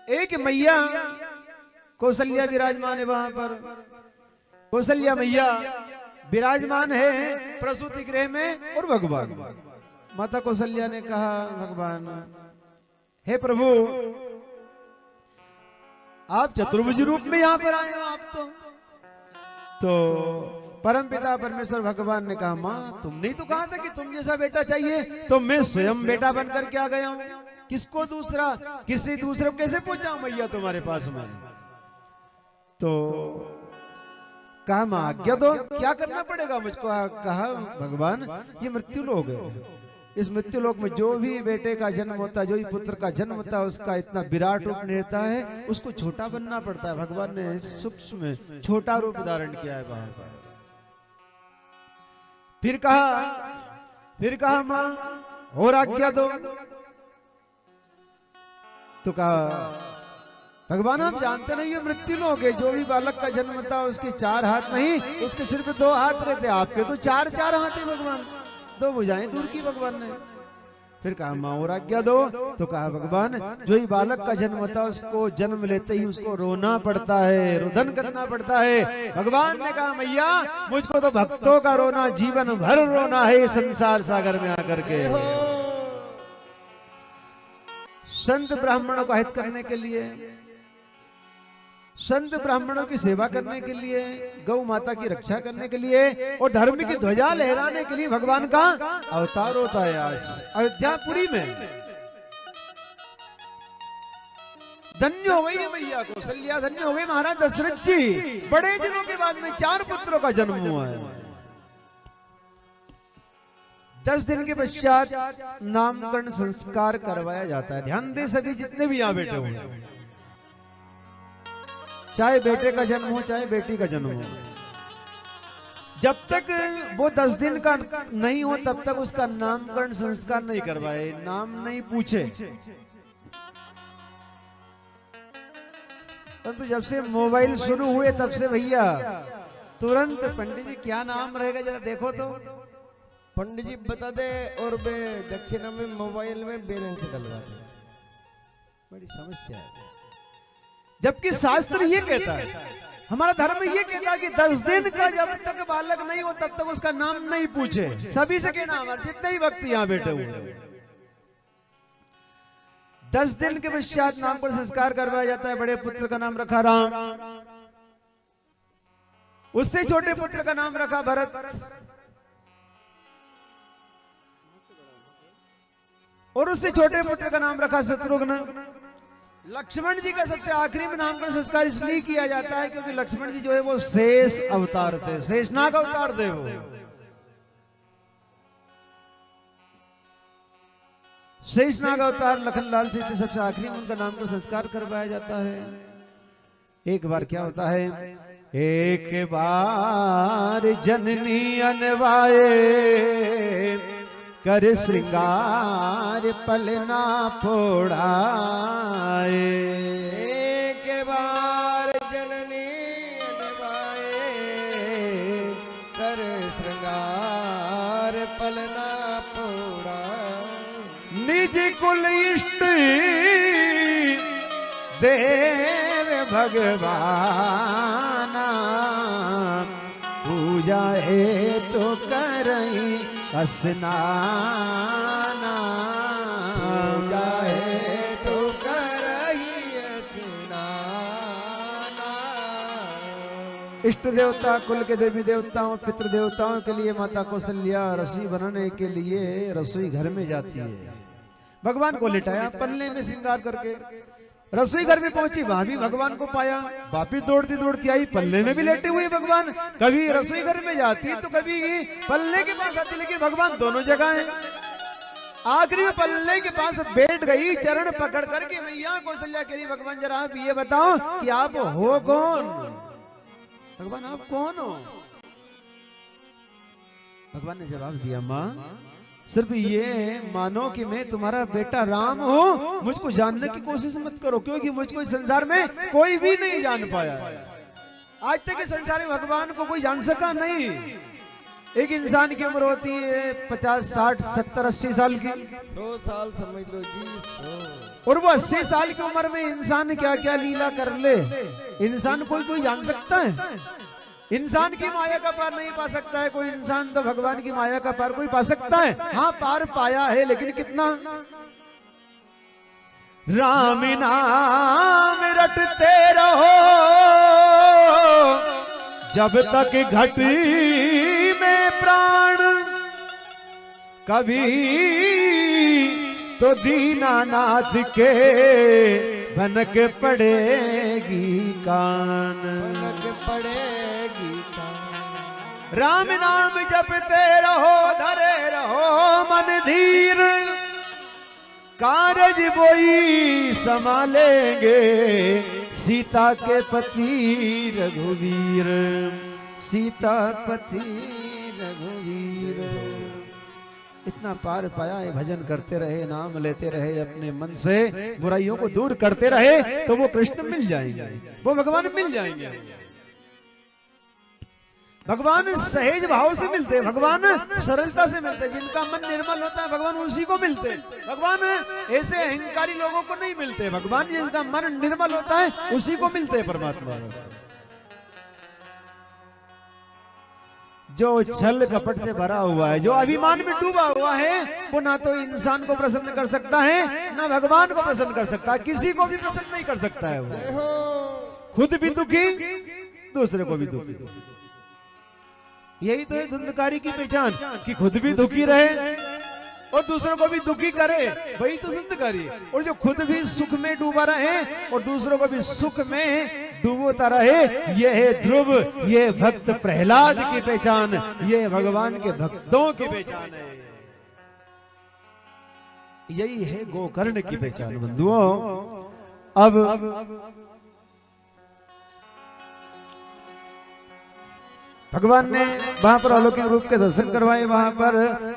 एक मैया कौशल्या विराजमान है वहां पर। कौशल्या मैया विराजमान है प्रसूति गृह में और भगवान, माता कौशल्या ने कहा भगवान हे प्रभु आप चतुर्भुज रूप में यहाँ पर आए हो आप तो परमपिता परमेश्वर भगवान ने कहा माँ तुमने तो कहा था कि तुम जैसा बेटा चाहिए, तो मैं स्वयं बेटा बनकर के आ गया हूँ। किसको दूसरा किसी दूसरे को कैसे पहुंचाऊं मैया तुम्हारे पास में? तो कहा माँ आज्ञा दो, क्या करना पड़ेगा मुझको? कहा भगवान ये मृत्यु लोक है, इस मृत्यु लोक में जो भी बेटे का जन्म होता है, जो भी पुत्र का जन्म होता है, उसका इतना विराट रूप रहता है, उसको छोटा बनना पड़ता है। भगवान ने सूक्ष्म में छोटा रूप धारण किया है वहां पर। फिर कहा माँ और आज्ञा दो। तो कहा भगवान आप जानते नहीं ये मृत्यु लोक है, जो भी बालक का जन्म होता है उसके 4 हाथ नहीं, उसके सिर पे 2 हाथ रहते, आपके तो 4 हाथ है भगवान, 2 भुजाएं दूर की भगवान ने। फिर कहा माँ और आज्ञा दो। तो कहा भगवान जो ही बालक का जन्म होता है उसको जन्म लेते ही उसको रोना पड़ता है, रुदन करना पड़ता है। भगवान ने कहा मैया मुझको तो भक्तों का रोना जीवन भर रोना है संसार सागर में आकर के। संत ब्राह्मणों का हित करने के लिए, संत ब्राह्मणों की सेवा करने के लिए, गौ माता की रक्षा करने के लिए और धर्म की ध्वजा लहराने के लिए भगवान का अवतार होता है आज अयोध्यापुरी में। धन्य हो गई है मैया कौशल्या, धन्य हो गई महाराज दशरथ जी। बड़े दिनों के बाद में 4 पुत्रों का जन्म हुआ है। 10 दिन के पश्चात नामकरण संस्कार करवाया जाता है। ध्यान दे सभी जितने भी यहाँ बैठे हुए हैं, चाहे बेटे का जन्म हो चाहे बेटी का जन्म हो, जब तक वो 10 दिन का नहीं हो तब तक उसका नामकरण संस्कार नहीं करवाए, नाम नहीं पूछे। परंतु जब से मोबाइल शुरू हुए तब से भैया तुरंत पंडित जी क्या नाम रहेगा जरा देखो तो, पंडित जी बता दे और वे दक्षिणा में मोबाइल में बैलेंस डलवा दे। बड़ी समस्या है। जबकि शास्त्र ये कहता है, हमारा धर्म ये कहता है कि 10 दिन का जब तक बालक नहीं हो तब तक उसका नाम नहीं पूछे। सभी से कहना हमारे जितने ही व्यक्ति यहाँ बैठे हुए हैं, 10 दिन के पश्चात नाम पर संस्कार करवाया जाता है। बड़े पुत्र का नाम रखा राम, उससे छोटे पुत्र का नाम रखा भरत, और उससे छोटे पुत्र का नाम रखा शत्रुघ्न। लक्ष्मण जी का सबसे आखिरी में नामकरण संस्कार इसलिए किया जाता है क्योंकि लक्ष्मण जी जो है वो शेष अवतार थे, शेषनाग अवतार थे वो। शेषनाग अवतार लखनलाल थे, सबसे आखिरी में उनका नामकरण संस्कार करवाया जाता है। एक बार क्या होता है, एक बार जननी अनवाए कर श्रृंगार पलना फोड़ाए। एक बार जननी अनवाए कर श्रृंगार पलना फोड़ाए। निज कुल इष्ट देव भगवाना पूजा है तो करई स्नाना, पूजा है तो करही स्नाना। इष्ट देवता कुल के देवी देवताओं पितृ देवताओं के लिए माता कौशल्या रसोई बनाने के लिए रसोई घर में जाती है। भगवान को लिटाया पल्ले में श्रृंगार करके, रसोई घर में पहुंची, वहां भी भगवान को पाया, वापिस दौड़ती दौड़ती आई, पल्ले में भी लेटे हुए भगवान। कभी रसोई घर में जाती तो कभी पल्ले के पास आती, लेकिन भगवान दोनों जगह हैं। आखिरी में पल्ले के पास बैठ गई, चरण पकड़ करके मैया कौशल्या कह रही भगवान जरा आप ये बताओ कि आप हो कौन? भगवान आप कौन हो? भगवान ने जवाब दिया माँ सिर्फ ये मानो कि मैं तुम्हारा बेटा राम हूँ, मुझको जानने की कोशिश मत करो, क्योंकि मुझको इस संसार में कोई भी नहीं जान पाया। आज तक इस संसार में भगवान को कोई जान सका नहीं। एक इंसान की उम्र होती है 50, 60, 70, 80 साल की, 100 साल समझ लो जी, 100। और वो 80 साल की उम्र में इंसान क्या क्या लीला कर ले, इंसान कोई कोई जान सकता है? इंसान की माया का पार नहीं पा सकता है कोई इंसान, तो भगवान की माया का पार कोई पा सकता है? हाँ, पार पाया है, लेकिन कितना? राम नाम रटते रहो जब तक घटी में प्राण, कभी तो दीनानाथ के भनक पड़ेगी कान, भनक पड़ेगी कान। राम नाम जपते रहो, धरे रहो मन धीर, कारज बोई संभालेंगे सीता के पति रघुवीर, सीतापति रघुवीर। इतना पार पाया है, भजन करते रहे, नाम लेते रहे, अपने मन से बुराइयों को दूर करते रहे, तो वो कृष्ण मिल जाएंगे, वो भगवान मिल जाएंगे। भगवान सहज भाव से मिलते हैं, भगवान सरलता से मिलते हैं, जिनका मन निर्मल होता है भगवान उसी को मिलते हैं। भगवान ऐसे अहंकारी लोगों को नहीं मिलते, भगवान जिनका मन निर्मल होता है उसी को मिलते हैं परमात्मा। जो छल कपट से भरा हुआ है, जो अभिमान में डूबा हुआ है, वो ना तो इंसान को प्रसन्न कर सकता है, ना भगवान को प्रसन्न कर सकता है, किसी को भी प्रसन्न नहीं कर सकता है। वो खुद भी दुखी, दूसरे को भी दुखी। यही तो है धुंधकारी की पहचान, कि खुद भी दुखी रहे और दूसरों को भी दुखी करे, वही तो धुंधकारी है। और जो खुद भी सुख में डूबा रहे और दूसरों को भी सुख में डूबोता रहे, ये है ध्रुव, ये भक्त प्रहलाद की पहचान, ये भगवान के भक्तों की पहचान है। यही है गोकर्ण की पहचान बंधुओं। अब भगवान ने वहां पर अलौकिक रूप के दर्शन करवाए, वहां पर